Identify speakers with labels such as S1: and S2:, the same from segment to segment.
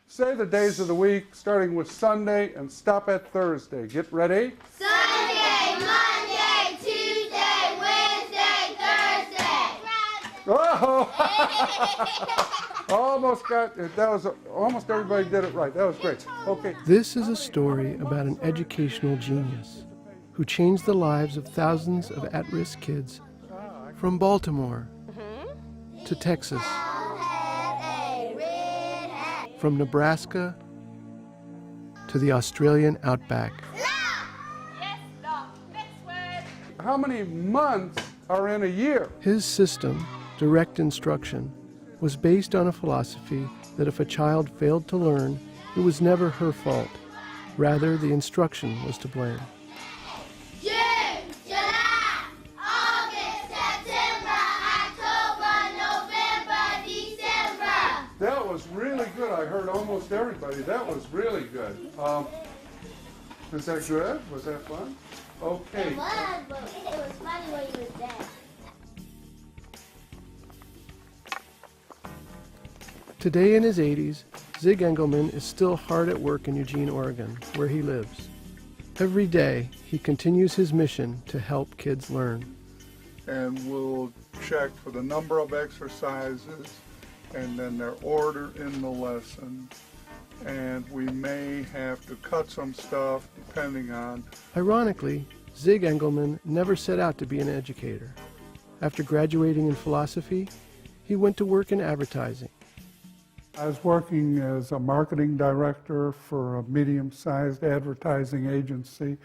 S1: Say the days of the week, starting with Sunday and stop at Thursday. Get ready.
S2: Sunday, Monday, Tuesday, Wednesday, Thursday.
S1: Oh! Almost everybody did it right. That was great. Okay.
S3: This is a story about an educational genius who changed the lives of thousands of at-risk kids from Baltimore to Texas, from Nebraska to the Australian outback.
S1: How many months are in a year?
S3: His system, direct instruction, was based on a philosophy that if a child failed to learn, it was never her fault. Rather, the instruction was to blame.
S2: June, July, August, September, October, November, December.
S1: That was really good. I heard almost everybody. That was really good. Is that good? Was that fun? Okay.
S2: It was, but it was funny when you was there.
S3: Today in his 80s, Zig Engelmann is still hard at work in Eugene, Oregon, where he lives. Every day, he continues his mission to help kids learn.
S4: And we'll check for the number of exercises and then their order in the lesson. And we may have to cut some stuff depending on...
S3: Ironically, Zig Engelmann never set out to be an educator. After graduating in philosophy, he went to work in advertising.
S1: I was working as a marketing director for a medium-sized advertising agency,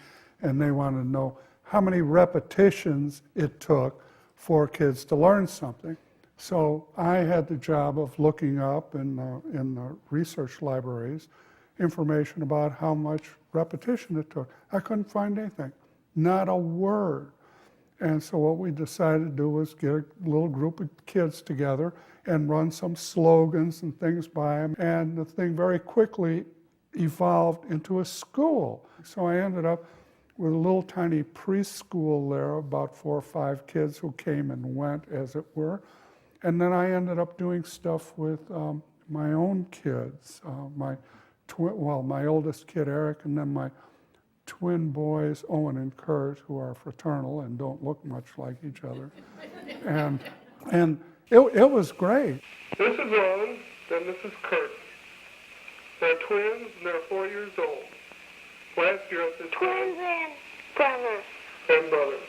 S1: and they wanted to know how many repetitions it took for kids to learn something. So I had the job of looking up in the research libraries information about how much repetition it took. I couldn't find anything, not a word. And so what we decided to do was get a little group of kids together and run some slogans and things by them. And the thing very quickly evolved into a school. So I ended up with a little tiny preschool there, about 4 or 5 kids who came and went, as it were. And then I ended up doing stuff with my own kids, my oldest kid, Eric, and then my twin boys, Owen and Kurt, who are fraternal and don't look much like each other. And it was great.
S5: This is Owen, and this is Kurt. They're twins, and they're 4 years old. Last year at this
S2: Twins and brothers.
S5: time, and brothers.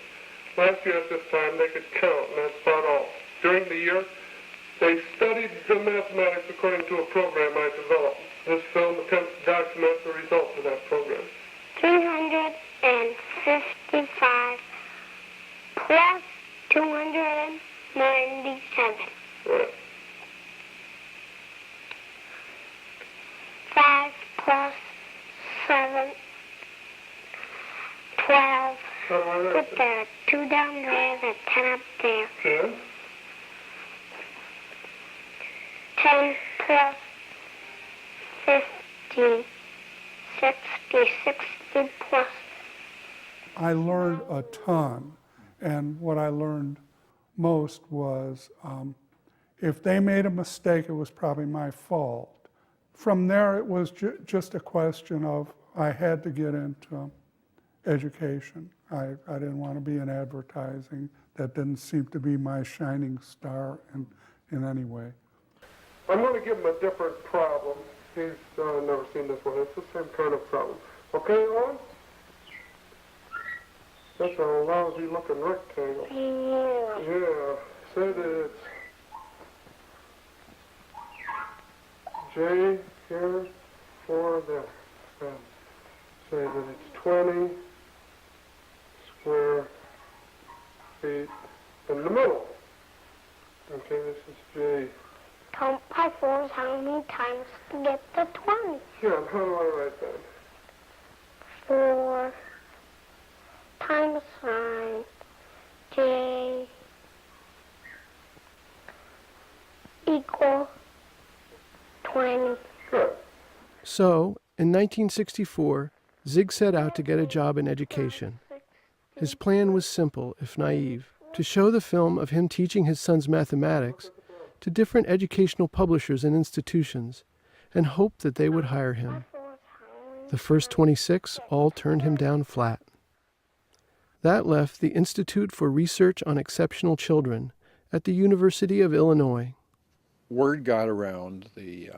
S5: Last year at this time, they could count, and that's about all. During the year, they studied the mathematics according to a program I developed. This film attempts to document the results of that program.
S2: 355 plus 297.
S5: Right.
S2: 5 plus 7, 12. Put the 2 down there, the 10 up there.
S5: Yeah.
S2: 10 plus 50, 60, 60 plus.
S1: I learned a ton, and what I learned most was if they made a mistake, it was probably my fault. From there, it was just a question of I had to get into education. I didn't want to be in advertising. That didn't seem to be my shining star in any way.
S5: I'm going to give him a different problem. He's never seen this one. It's the same kind of problem. Okay, Owen? That's a lousy looking rectangle. Yeah. Say that it's J here, 4 there. And say that it's 20 square feet in the middle. Okay, this is J.
S2: Count by 4 is how many times to get to 20.
S5: Yeah, and how do I write that?
S2: 4 times sign J equal 20.
S5: Good.
S3: So, in 1964, Zig set out to get a job in education. His plan was simple, if naive, to show the film of him teaching his sons mathematics to different educational publishers and institutions, and hoped that they would hire him. The first 26 all turned him down flat. That left the Institute for Research on Exceptional Children at the University of Illinois.
S6: Word got around the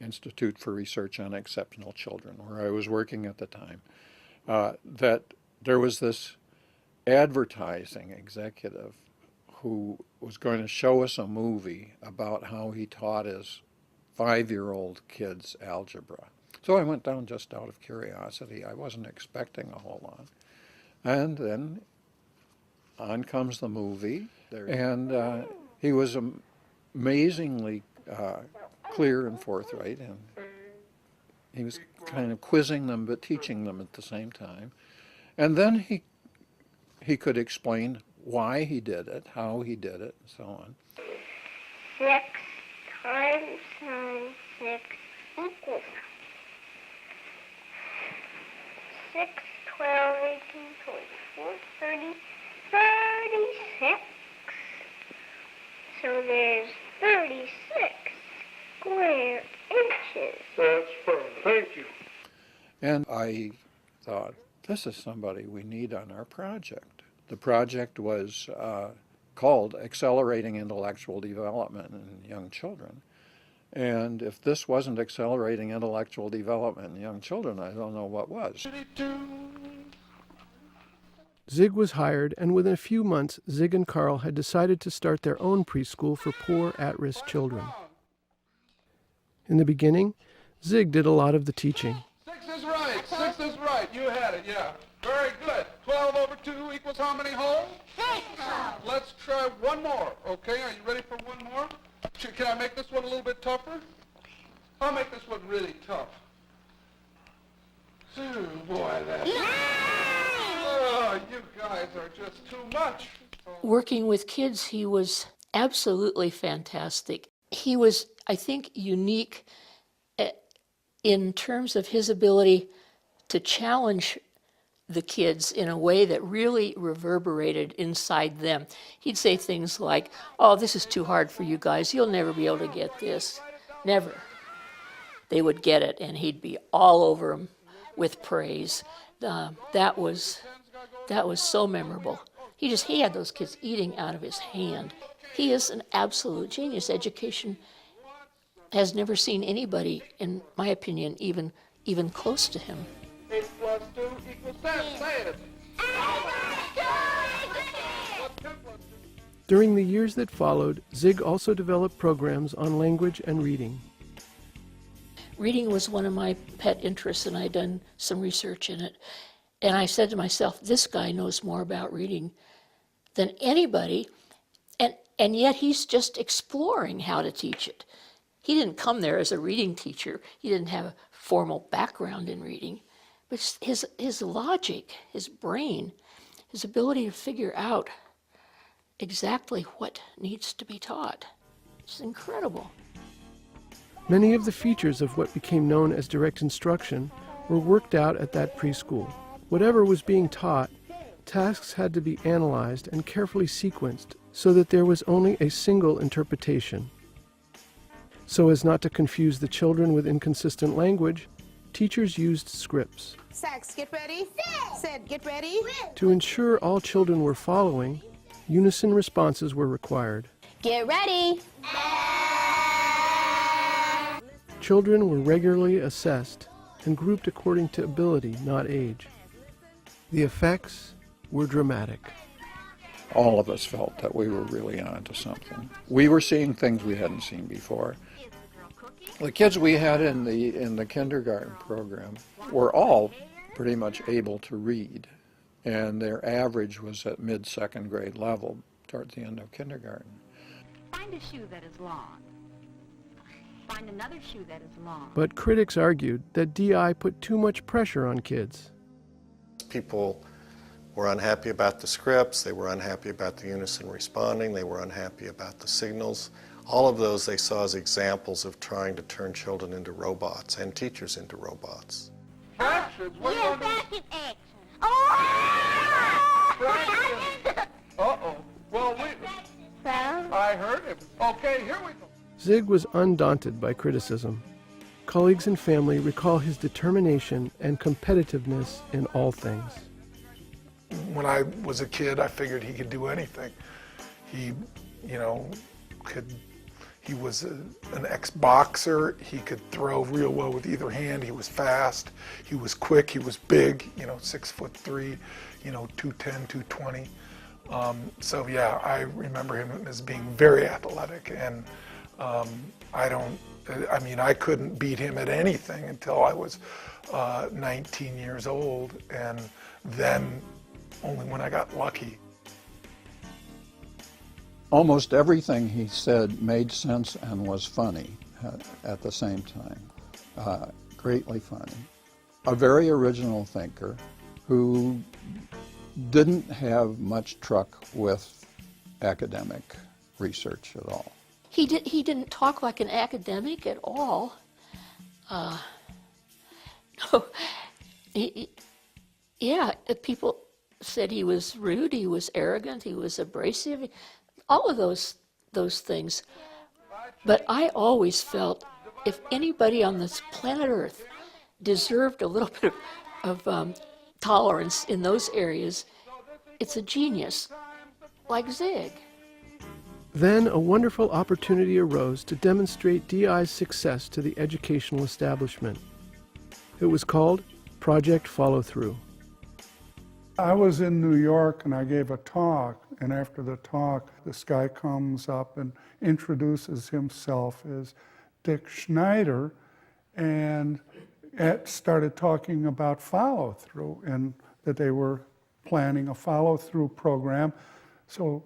S6: Institute for Research on Exceptional Children, where I was working at the time, that there was this advertising executive who was going to show us a movie about how he taught his 5-year-old kids algebra. So I went down just out of curiosity. I wasn't expecting a whole lot. And then on comes the movie, and he was amazingly clear and forthright, and he was kind of quizzing them but teaching them at the same time. And then he could explain why he did it, how he did it, and so on.
S2: 6 times 6 equals 6, 12, 18, 24, 30, 36. So there's 36 square inches.
S5: That's fine. Thank you.
S6: And I thought, this is somebody we need on our project. The project was called Accelerating Intellectual Development in Young Children. And if this wasn't accelerating intellectual development in young children, I don't know what was.
S3: Zig was hired, and within a few months, Zig and Carl had decided to start their own preschool for poor, at-risk children. In the beginning, Zig did a lot of the teaching.
S7: 6 is right. 6 is right. You had it, yeah. Very good. 12 over 2 equals how many whole?
S2: 6.
S7: Let's try one more, okay? Are you ready for one more? Can I make this one a little bit tougher? I'll make this one really tough. Oh, boy, that's... Oh, you guys are just too much.
S8: Working with kids, he was absolutely fantastic. He was, I think, unique in terms of his ability to challenge the kids in a way that really reverberated inside them. He'd say things like, oh, this is too hard for you guys. You'll never be able to get this. Never. They would get it, and he'd be all over them with praise. That was so memorable. He had those kids eating out of his hand. He is an absolute genius. Education has never seen anybody, in my opinion, even close to him.
S7: 8 plus 2 equals 10. Say it.
S3: During the years that followed, Zig also developed programs on language and reading.
S8: Reading was one of my pet interests, and I'd done some research in it. And I said to myself, this guy knows more about reading than anybody, and yet he's just exploring how to teach it. He didn't come there as a reading teacher. He didn't have a formal background in reading. But his logic, his brain, his ability to figure out exactly what needs to be taught, it's incredible.
S3: Many of the features of what became known as direct instruction were worked out at that preschool. Whatever was being taught, tasks had to be analyzed and carefully sequenced so that there was only a single interpretation. So as not to confuse the children with inconsistent language, teachers used scripts.
S9: Sax, get ready. Said, get ready.
S3: To ensure all children were following, unison responses were required.
S9: Get ready.
S3: Children were regularly assessed and grouped according to ability, not age. The effects were dramatic.
S6: All of us felt that we were really onto something. We were seeing things we hadn't seen before. The kids we had in the kindergarten program were all pretty much able to read, and their average was at mid-second grade level toward the end of kindergarten.
S10: Find a shoe that is long. Find another shoe that is long.
S3: But critics argued that DI put too much pressure on kids.
S11: People were unhappy about the scripts, they were unhappy about the unison responding, they were unhappy about the signals. All of those they saw as examples of trying to turn children into robots and teachers into robots.
S7: Fractions? What
S2: Yeah,
S7: are those?
S2: back in action. Oh!
S7: Fractions. Uh-oh. Well,
S2: So?
S7: I heard him. Okay, here we go.
S3: Zig was undaunted by criticism. colleagues and family recall his determination and competitiveness in all things.
S12: When I was a kid, I figured he could do anything. He was an ex-boxer. He could throw real well with either hand. He was fast. He was quick. He was big, 6'3", 210, 220. So yeah, I remember him as being very athletic, and I couldn't beat him at anything until I was 19 years old, and then only when I got lucky.
S6: Almost everything he said made sense and was funny at the same time, greatly funny. A very original thinker who didn't have much truck with academic research at all.
S8: He didn't talk like an academic at all. No, people said he was rude, he was arrogant, he was abrasive, all of those things. But I always felt if anybody on this planet Earth deserved a little bit of tolerance in those areas, it's a genius like Zig.
S3: Then a wonderful opportunity arose to demonstrate DI's success to the educational establishment. It was called Project FollowThrough.
S1: I was in New York and I gave a talk, and after the talk, this guy comes up and introduces himself as Dick Schneider, and started talking about follow-through and that they were planning a follow-through program. So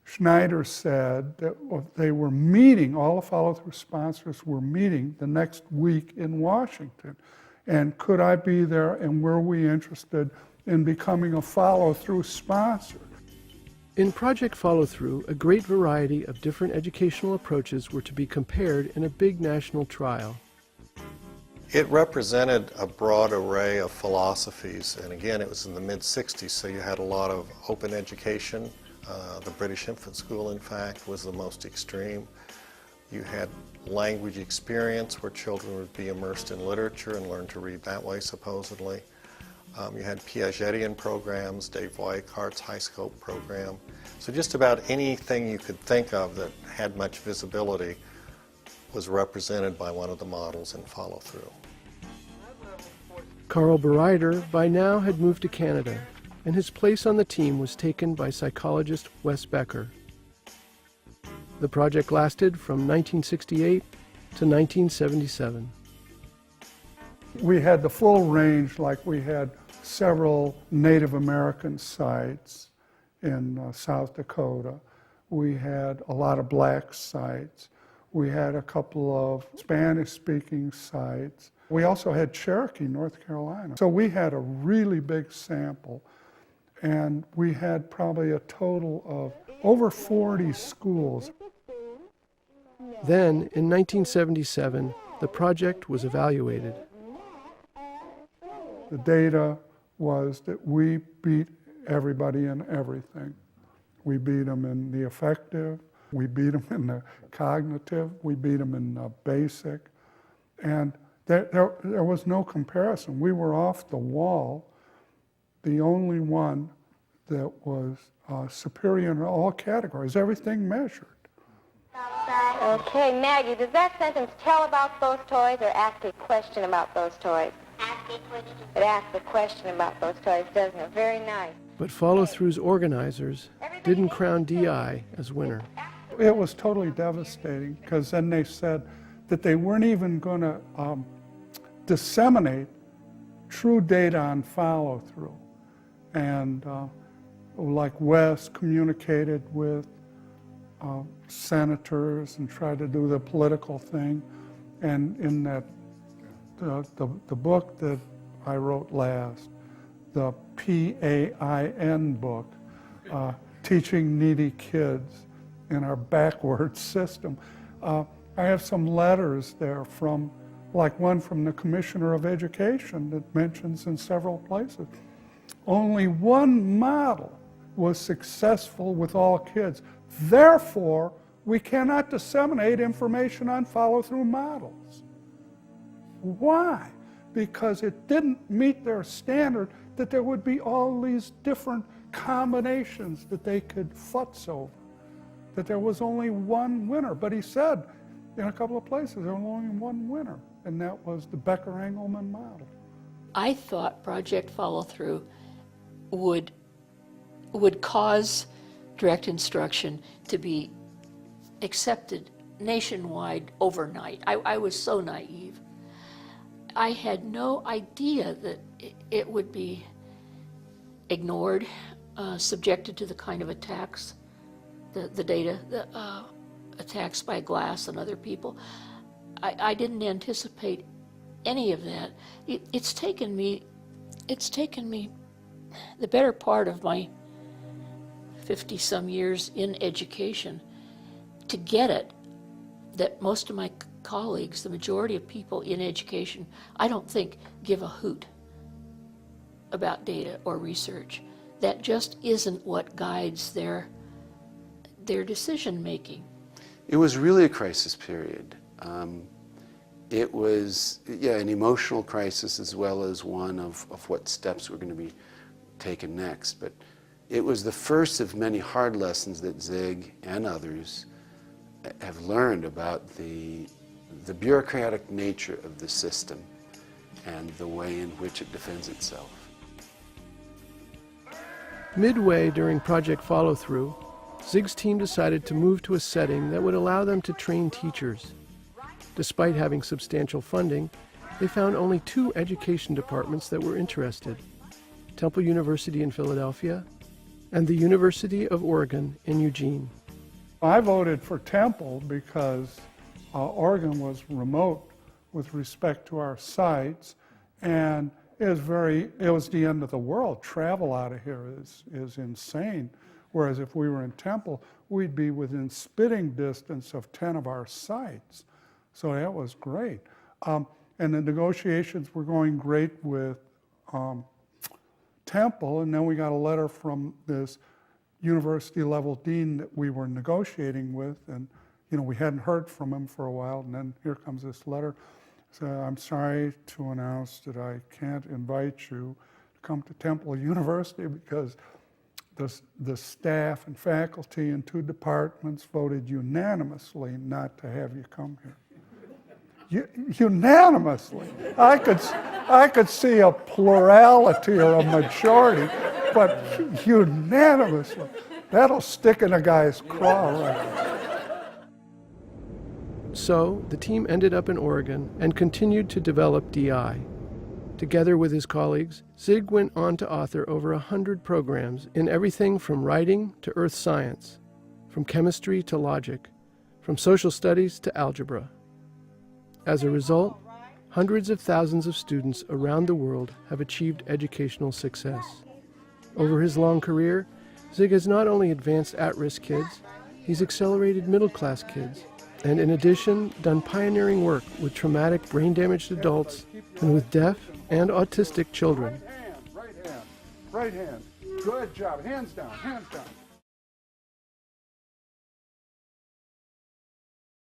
S1: Schneider said that they were meeting, all the follow-through sponsors were meeting the next week in Washington. And could I be there, and were we interested in becoming a follow-through sponsor?
S3: In Project FollowThrough, a great variety of different educational approaches were to be compared in a big national trial.
S11: It represented a broad array of philosophies, and again, it was in the mid-60s, so you had a lot of open education. The British Infant School, in fact, was the most extreme. You had language experience where children would be immersed in literature and learn to read that way, supposedly. You had Piagetian programs, Dave Weikart's high scope program. So just about anything you could think of that had much visibility was represented by one of the models in FollowThrough.
S3: Carl Bereiter by now had moved to Canada, and his place on the team was taken by psychologist Wes Becker. The project lasted from 1968 to 1977.
S1: We had the full range, like we had several Native American sites in South Dakota. We had a lot of black sites. We had a couple of Spanish-speaking sites. We also had Cherokee, North Carolina. So we had a really big sample, and we had probably a total of over 40 schools.
S3: Then, in 1977, the project was evaluated.
S1: The data was that we beat everybody in everything. We beat them in the affective, we beat them in the cognitive, we beat them in the basic, and there was no comparison. We were off the wall, the only one that was superior in all categories, everything measured.
S13: Okay, Maggie, does that sentence tell about those toys or ask a question about those toys?
S2: Ask a question.
S13: It asks a question about those toys, doesn't it? Very nice.
S3: But FollowThrough's organizers didn't crown DI as winner.
S1: It was totally devastating, because then they said that they weren't even going to disseminate true data on follow-through. And like Wes communicated with senators and tried to do the political thing. And in that, the book that I wrote last, the PAIN book, Teaching Needy Kids in Our Backward System, I have some letters there from, like one from the Commissioner of Education that mentions in several places. Only one model was successful with all kids. Therefore, we cannot disseminate information on follow-through models. Why? Because it didn't meet their standard that there would be all these different combinations that they could futz over, that there was only one winner. But he said in a couple of places there was only one winner, and that was the Becker-Engelmann model.
S8: I thought Project Follow-Through would cause direct instruction to be accepted nationwide overnight. I was so naive. I had no idea that it would be ignored, subjected to the kind of attacks, the data attacks by Glass and other people. I didn't anticipate any of that. It's taken me the better part of my 50-some years in education to get it, that most of my colleagues, the majority of people in education, I don't think give a hoot about data or research. That just isn't what guides their decision making.
S14: It was really a crisis period. It was, an emotional crisis as well as one of what steps were going to be taken next. But it was the first of many hard lessons that Zig and others have learned about the bureaucratic nature of the system and the way in which it defends itself.
S3: Midway during Project Follow-Through, Zig's team decided to move to a setting that would allow them to train teachers. Despite having substantial funding, they found only 2 education departments that were interested: Temple University in Philadelphia and the University of Oregon in Eugene.
S1: I voted for Temple because Oregon was remote with respect to our sites, and it was the end of the world. Travel out of here is insane. Whereas if we were in Temple, we'd be within spitting distance of 10 of our sites. So that was great. And the negotiations were going great with Temple, and then we got a letter from this university-level dean that we were negotiating with, and we hadn't heard from him for a while, and then here comes this letter. So I'm sorry to announce that I can't invite you to come to Temple University because the staff and faculty in 2 departments voted unanimously not to have you come here. Unanimously. I could see a plurality or a majority, but unanimously. That'll stick in a guy's craw right.
S3: So the team ended up in Oregon and continued to develop DI. Together with his colleagues, Zig went on to author over 100 programs in everything from writing to earth science, from chemistry to logic, from social studies to algebra. As a result, hundreds of thousands of students around the world have achieved educational success. Over his long career, Zig has not only advanced at-risk kids, he's accelerated middle-class kids, and in addition, done pioneering work with traumatic brain-damaged adults and with deaf and autistic children.
S1: Right hand. Good job. Hands down, hands down.